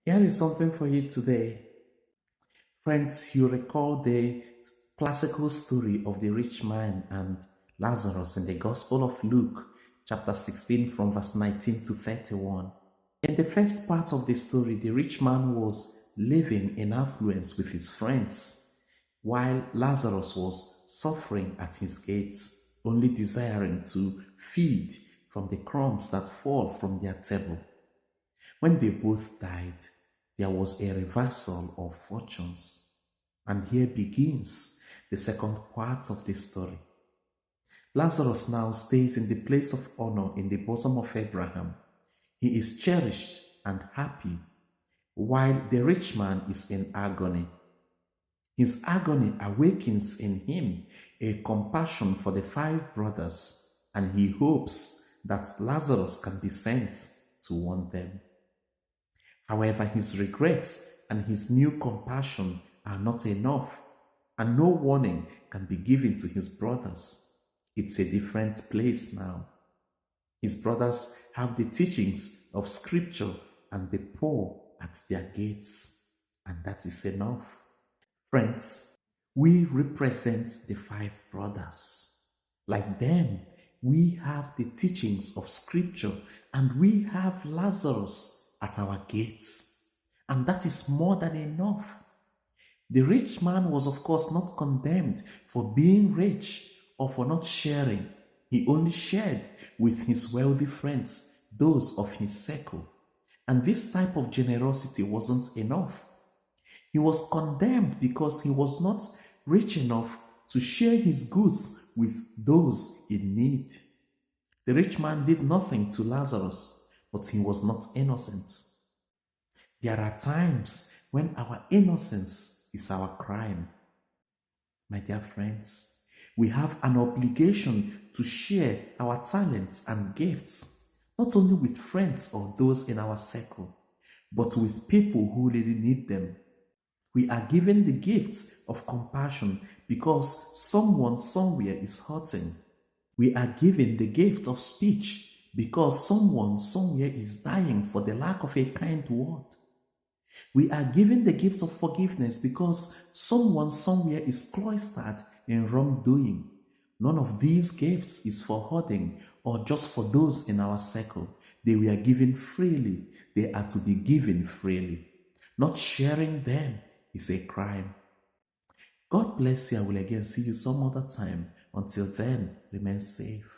Here is something for you today. Friends, you recall the classical story of the rich man and Lazarus in the Gospel of Luke, chapter 16, from verse 19 to 31. In the first part of the story, the rich man was living in affluence with his friends, while Lazarus was suffering at his gates, only desiring to feed from the crumbs that fall from their table. When they both died, there was a reversal of fortunes. And here begins the second part of the story. Lazarus now stays in the place of honor in the bosom of Abraham. He is cherished and happy, while the rich man is in agony. His agony awakens in him a compassion for the five brothers, and he hopes that Lazarus can be sent to warn them. However, his regrets and his new compassion are not enough, and no warning can be given to his brothers. It's a different place now. His brothers have the teachings of Scripture and the poor at their gates, and that is enough. Friends, we represent the five brothers. Like them, we have the teachings of Scripture and we have Lazarus at our gates. And that is more than enough. The rich man was, of course, not condemned for being rich or for not sharing. He only shared with his wealthy friends, those of his circle. And this type of generosity wasn't enough. He was condemned because he was not rich enough to share his goods with those in need. The rich man did nothing to Lazarus, but he was not innocent. There are times when our innocence is our crime. My dear friends, we have an obligation to share our talents and gifts, not only with friends or those in our circle, but with people who really need them. We are given the gifts of compassion because someone somewhere is hurting. We are given the gift of speech because someone somewhere is dying for the lack of a kind word. We are given the gift of forgiveness because someone somewhere is cloistered in wrongdoing. None of these gifts is for hoarding or just for those in our circle. They were given freely. They are to be given freely. Not sharing them is a crime. God bless you. I will again see you some other time. Until then, remain safe.